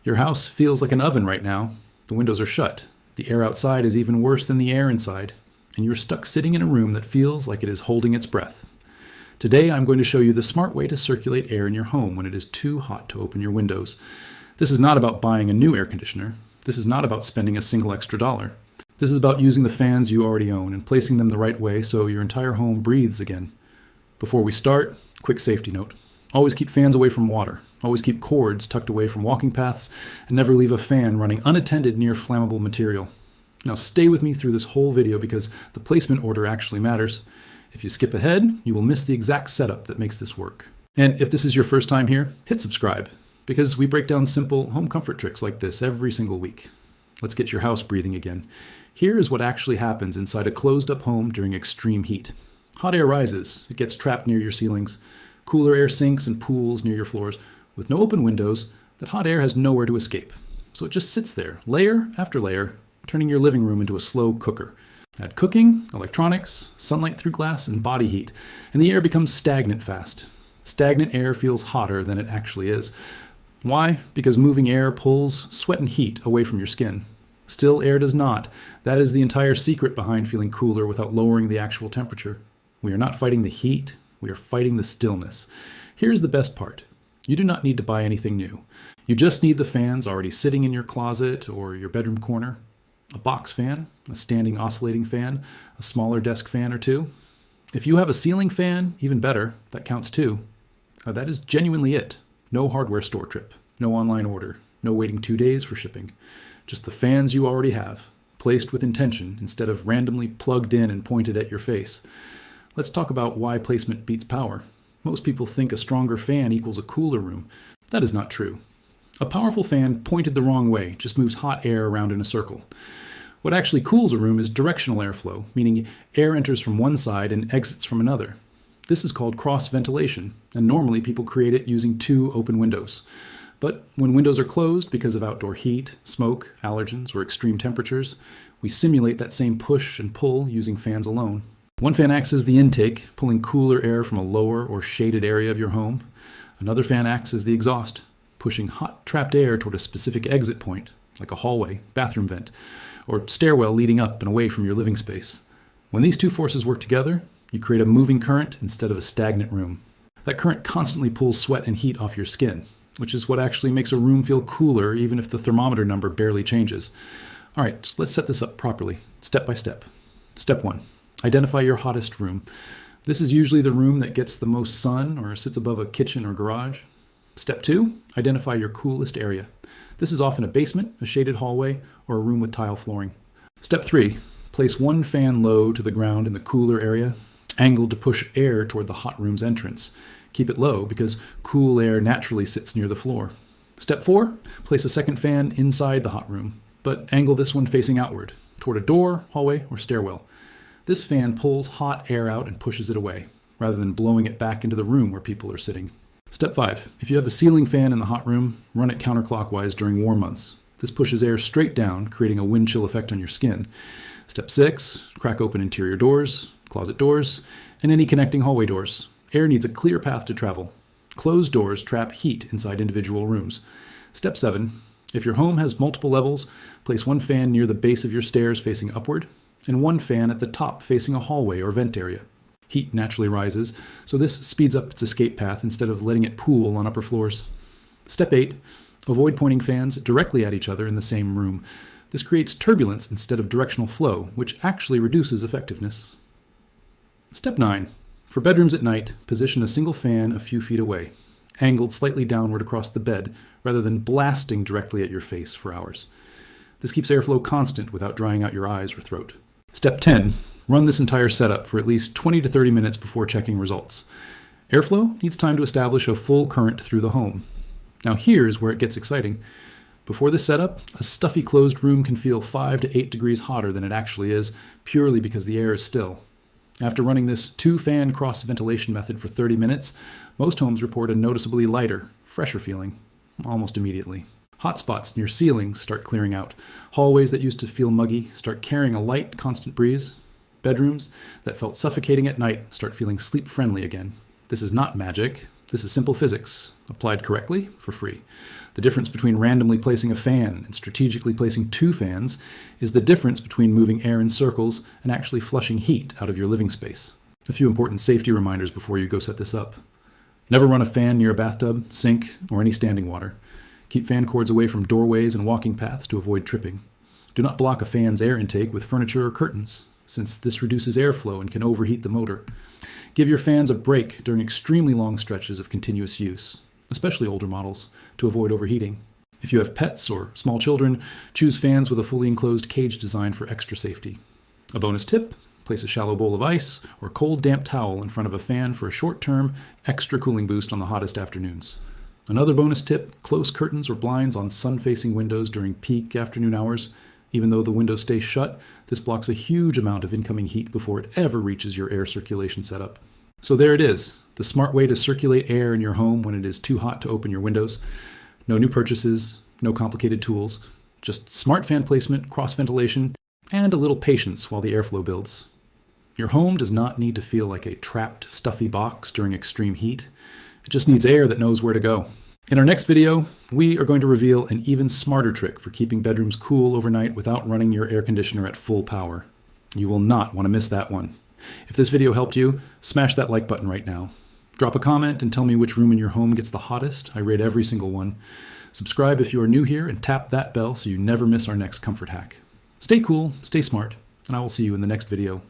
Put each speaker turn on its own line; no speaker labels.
Your house feels like an oven right now. The windows are shut. The air outside is even worse than the air inside, and you're stuck sitting in a room that feels like it is holding its breath. Today, I'm going to show you the smart way to circulate air in your home when it is too hot to open your windows. This is not about buying a new air conditioner. This is not about spending a single extra dollar. This is about using the fans you already own and placing them the right way so your entire home breathes again. Before we start, quick safety note. Always keep fans away from water. Always keep cords tucked away from walking paths, and never leave a fan running unattended near flammable material. Now stay with me through this whole video because the placement order actually matters. If you skip ahead, you will miss the exact setup that makes this work. And if this is your first time here, hit subscribe, because we break down simple home comfort tricks like this every single week. Let's get your house breathing again. Here is what actually happens inside a closed-up home during extreme heat. Hot air rises. It gets trapped near your ceilings. Cooler air sinks and pools near your floors. With no open windows, that hot air has nowhere to escape. So it just sits there, layer after layer, turning your living room into a slow cooker. Add cooking, electronics, sunlight through glass, and body heat, and the air becomes stagnant fast. Stagnant air feels hotter than it actually is. Why? Because moving air pulls sweat and heat away from your skin. Still air does not. That is the entire secret behind feeling cooler without lowering the actual temperature. We are not fighting the heat, we are fighting the stillness. Here's the best part. You do not need to buy anything new. You just need the fans already sitting in your closet or your bedroom corner. A box fan, a standing oscillating fan, a smaller desk fan or two. If you have a ceiling fan, even better, that counts too. That is genuinely it. No hardware store trip, no online order, no waiting 2 days for shipping. Just the fans you already have, placed with intention instead of randomly plugged in and pointed at your face. Let's talk about why placement beats power. Most people think a stronger fan equals a cooler room. That is not true. A powerful fan pointed the wrong way just moves hot air around in a circle. What actually cools a room is directional airflow, meaning air enters from one side and exits from another. This is called cross ventilation, and normally people create it using 2 open windows. But when windows are closed because of outdoor heat, smoke, allergens, or extreme temperatures, we simulate that same push and pull using fans alone. One fan acts as the intake, pulling cooler air from a lower or shaded area of your home. Another fan acts as the exhaust, pushing hot trapped air toward a specific exit point, like a hallway, bathroom vent, or stairwell leading up and away from your living space. When these 2 forces work together, you create a moving current instead of a stagnant room. That current constantly pulls sweat and heat off your skin, which is what actually makes a room feel cooler even if the thermometer number barely changes. All right, let's set this up properly, step by step. Step 1. Identify your hottest room. This is usually the room that gets the most sun or sits above a kitchen or garage. Step 2. Identify your coolest area. This is often a basement, a shaded hallway, or a room with tile flooring. Step 3. Place one fan low to the ground in the cooler area, angled to push air toward the hot room's entrance. Keep it low because cool air naturally sits near the floor. Step 4. Place a second fan inside the hot room, but angle this one facing outward, toward a door, hallway, or stairwell. This fan pulls hot air out and pushes it away, rather than blowing it back into the room where people are sitting. Step 5. If you have a ceiling fan in the hot room, run it counterclockwise during warm months. This pushes air straight down, creating a wind chill effect on your skin. Step 6. Crack open interior doors, closet doors, and any connecting hallway doors. Air needs a clear path to travel. Closed doors trap heat inside individual rooms. Step 7. If your home has multiple levels, place one fan near the base of your stairs facing upward, and one fan at the top facing a hallway or vent area. Heat naturally rises, so this speeds up its escape path instead of letting it pool on upper floors. Step 8. Avoid pointing fans directly at each other in the same room. This creates turbulence instead of directional flow, which actually reduces effectiveness. Step 9. For bedrooms at night, position a single fan a few feet away, angled slightly downward across the bed, rather than blasting directly at your face for hours. This keeps airflow constant without drying out your eyes or throat. Step 10. Run this entire setup for at least 20 to 30 minutes before checking results. Airflow needs time to establish a full current through the home. Now here's where it gets exciting. Before this setup, a stuffy closed room can feel 5 to 8 degrees hotter than it actually is, purely because the air is still. After running this 2-fan cross-ventilation method for 30 minutes, most homes report a noticeably lighter, fresher feeling, almost immediately. Hotspots near ceilings start clearing out. Hallways that used to feel muggy start carrying a light, constant breeze. Bedrooms that felt suffocating at night start feeling sleep-friendly again. This is not magic. This is simple physics, applied correctly for free. The difference between randomly placing a fan and strategically placing 2 fans is the difference between moving air in circles and actually flushing heat out of your living space. A few important safety reminders before you go set this up. Never run a fan near a bathtub, sink, or any standing water. Keep fan cords away from doorways and walking paths to avoid tripping. Do not block a fan's air intake with furniture or curtains, since this reduces airflow and can overheat the motor. Give your fans a break during extremely long stretches of continuous use, especially older models, to avoid overheating. If you have pets or small children, choose fans with a fully enclosed cage design for extra safety. A bonus tip: place a shallow bowl of ice or cold damp towel in front of a fan for a short-term extra cooling boost on the hottest afternoons. Another bonus tip: close curtains or blinds on sun-facing windows during peak afternoon hours. Even though the windows stay shut, this blocks a huge amount of incoming heat before it ever reaches your air circulation setup. So there it is, the smart way to circulate air in your home when it is too hot to open your windows. No new purchases, no complicated tools, just smart fan placement, cross ventilation, and a little patience while the airflow builds. Your home does not need to feel like a trapped, stuffy box during extreme heat. It just needs air that knows where to go. In our next video, we are going to reveal an even smarter trick for keeping bedrooms cool overnight without running your air conditioner at full power. You will not want to miss that one. If this video helped you, smash that like button right now. Drop a comment and tell me which room in your home gets the hottest. I rate every single one. Subscribe if you are new here and tap that bell so you never miss our next comfort hack. Stay cool, stay smart, and I will see you in the next video.